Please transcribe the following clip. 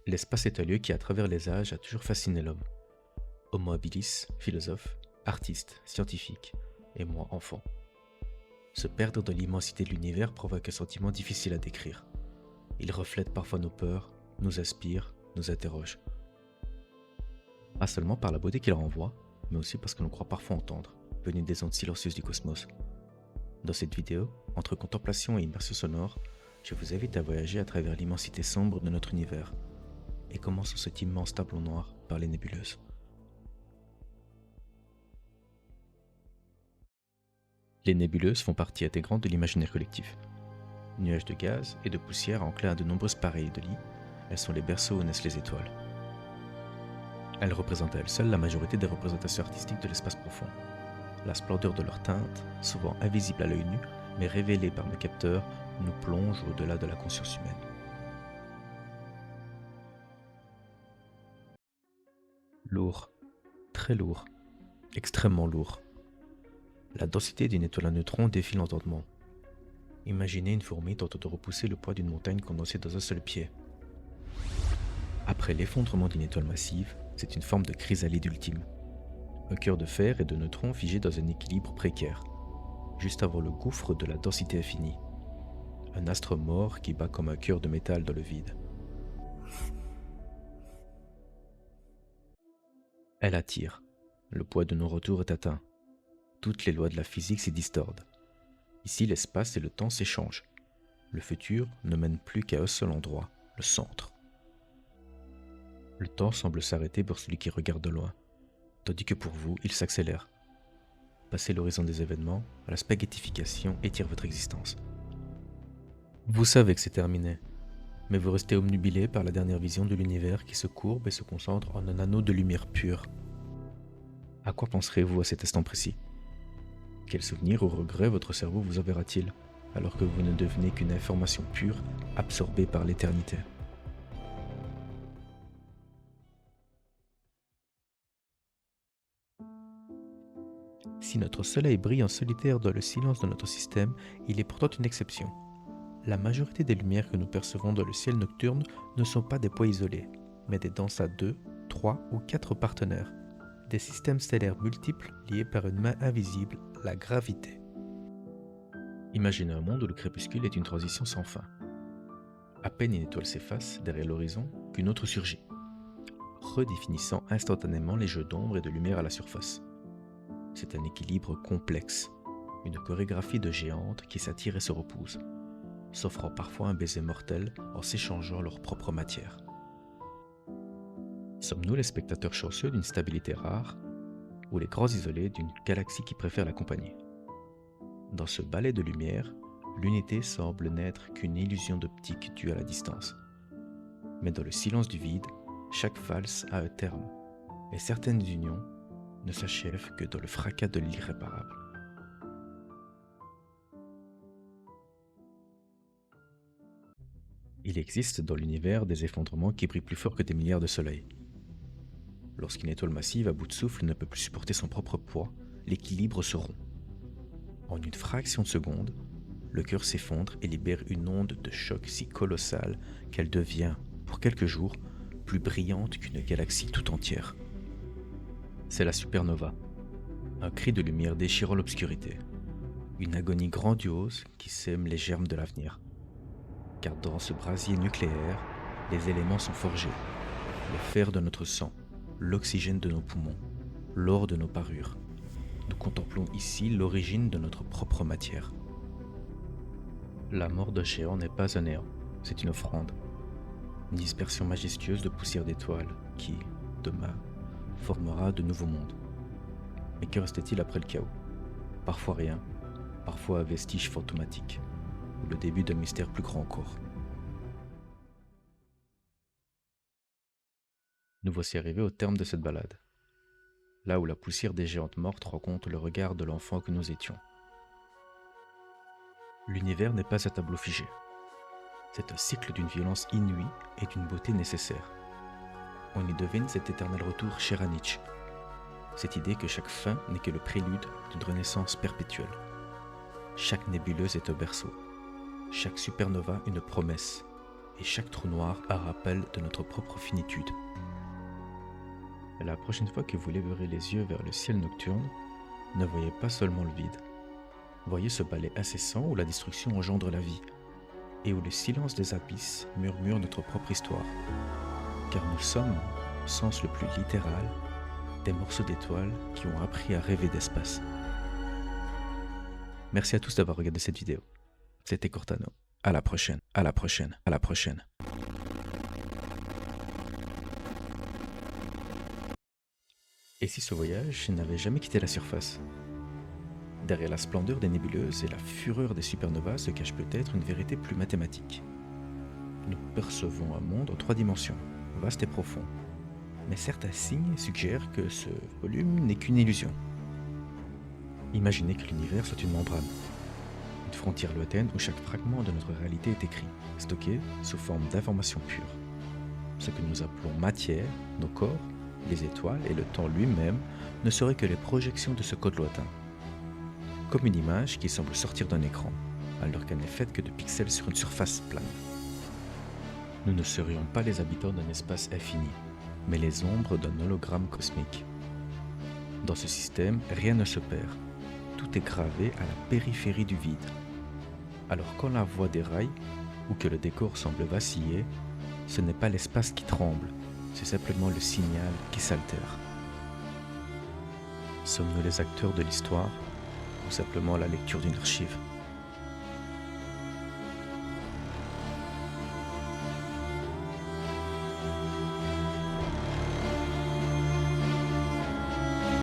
L'espace est un lieu qui, à travers les âges, a toujours fasciné l'homme. Homo habilis, philosophe, artiste, scientifique, et moi, enfant. Se perdre dans l'immensité de l'univers provoque un sentiment difficile à décrire. Il reflète parfois nos peurs, nous inspire, nous interroge. Pas seulement par la beauté qu'il renvoie, mais aussi parce que l'on croit parfois entendre, venue des ondes silencieuses du cosmos. Dans cette vidéo, entre contemplation et immersion sonore, je vous invite à voyager à travers l'immensité sombre de notre univers, et commençons cet immense tableau noir par les nébuleuses. Les nébuleuses font partie intégrante de l'imaginaire collectif. Nuages de gaz et de poussière enclins à de nombreuses pareilles de lits, elles sont les berceaux où naissent les étoiles. Elles représentent à elles seules la majorité des représentations artistiques de l'espace profond. La splendeur de leur teinte, souvent invisible à l'œil nu, mais révélée par nos capteurs, nous plonge au-delà de la conscience humaine. Lourd, très lourd, extrêmement lourd. La densité d'une étoile à neutrons défie l'entendement. Imaginez une fourmi tentant de repousser le poids d'une montagne condensée dans un seul pied. Après l'effondrement d'une étoile massive, c'est une forme de chrysalide ultime. Un cœur de fer et de neutrons figé dans un équilibre précaire, juste avant le gouffre de la densité infinie. Un astre mort qui bat comme un cœur de métal dans le vide. Elle attire. Le poids de nos retours est atteint. Toutes les lois de la physique s'y distordent. Ici, l'espace et le temps s'échangent. Le futur ne mène plus qu'à un seul endroit, le centre. Le temps semble s'arrêter pour celui qui regarde de loin, tandis que pour vous, il s'accélère. Passez l'horizon des événements, la spaghettification étire votre existence. Vous savez que c'est terminé, mais vous restez obnubilé par la dernière vision de l'univers qui se courbe et se concentre en un anneau de lumière pure. À quoi penserez-vous à cet instant précis ? Quel souvenir ou regret votre cerveau vous enverra-t-il, alors que vous ne devenez qu'une information pure, absorbée par l'éternité ? Si notre soleil brille en solitaire dans le silence de notre système, il est pourtant une exception. La majorité des lumières que nous percevons dans le ciel nocturne ne sont pas des poids isolés, mais des danses à 2, 3 ou 4 partenaires, des systèmes stellaires multiples liés par une main invisible, la gravité. Imaginez un monde où le crépuscule est une transition sans fin. À peine une étoile s'efface derrière l'horizon qu'une autre surgit, redéfinissant instantanément les jeux d'ombre et de lumière à la surface. C'est un équilibre complexe, une chorégraphie de géantes qui s'attirent et se repoussent, s'offrant parfois un baiser mortel en s'échangeant leur propre matière. Sommes-nous les spectateurs chanceux d'une stabilité rare, ou les grands isolés d'une galaxie qui préfère la compagnie ? Dans ce ballet de lumière, l'unité semble n'être qu'une illusion d'optique due à la distance. Mais dans le silence du vide, chaque valse a un terme, et certaines unions ne s'achèvent que dans le fracas de l'irréparable. Il existe dans l'univers des effondrements qui brillent plus fort que des milliards de soleils. Lorsqu'une étoile massive à bout de souffle ne peut plus supporter son propre poids, l'équilibre se rompt. En une fraction de seconde, le cœur s'effondre et libère une onde de choc si colossale qu'elle devient, pour quelques jours, plus brillante qu'une galaxie tout entière. C'est la supernova, un cri de lumière déchirant l'obscurité, une agonie grandiose qui sème les germes de l'avenir. Car dans ce brasier nucléaire, les éléments sont forgés, le fer de notre sang, l'oxygène de nos poumons, l'or de nos parures. Nous contemplons ici l'origine de notre propre matière. La mort d'un géant n'est pas un néant, c'est une offrande, une dispersion majestueuse de poussière d'étoiles qui, demain, formera de nouveaux mondes. Mais que reste-t-il après le chaos ? Parfois rien, parfois un vestige fantomatique, ou le début d'un mystère plus grand encore. Nous voici arrivés au terme de cette balade, là où la poussière des géantes mortes rencontre le regard de l'enfant que nous étions. L'univers n'est pas un tableau figé. C'est un cycle d'une violence inouïe et d'une beauté nécessaire. On y devine cet éternel retour cher à Nietzsche, cette idée que chaque fin n'est que le prélude d'une renaissance perpétuelle. Chaque nébuleuse est un berceau, chaque supernova une promesse, et chaque trou noir un rappel de notre propre finitude. La prochaine fois que vous lèverez les yeux vers le ciel nocturne, ne voyez pas seulement le vide. Voyez ce balai incessant où la destruction engendre la vie, et où le silence des abysses murmure notre propre histoire. Car nous sommes, au sens le plus littéral, des morceaux d'étoiles qui ont appris à rêver d'espace. Merci à tous d'avoir regardé cette vidéo. C'était Cortano. À la prochaine, à la prochaine, à la prochaine. Et si ce voyage n'avait jamais quitté la surface? Derrière la splendeur des nébuleuses et la fureur des supernovas se cache peut-être une vérité plus mathématique. Nous percevons un monde en 3 dimensions, vaste et profond. Mais certains signes suggèrent que ce volume n'est qu'une illusion. Imaginez que l'univers soit une membrane, une frontière lointaine où chaque fragment de notre réalité est écrit, stocké sous forme d'informations pures. Ce que nous appelons matière, nos corps, les étoiles et le temps lui-même ne seraient que les projections de ce code lointain. Comme une image qui semble sortir d'un écran, alors qu'elle n'est faite que de pixels sur une surface plane. Nous ne serions pas les habitants d'un espace infini, mais les ombres d'un hologramme cosmique. Dans ce système, rien ne se perd. Tout est gravé à la périphérie du vide. Alors quand la voix déraille, ou que le décor semble vaciller, ce n'est pas l'espace qui tremble, c'est simplement le signal qui s'altère. Sommes-nous les acteurs de l'histoire, ou simplement la lecture d'une archive ?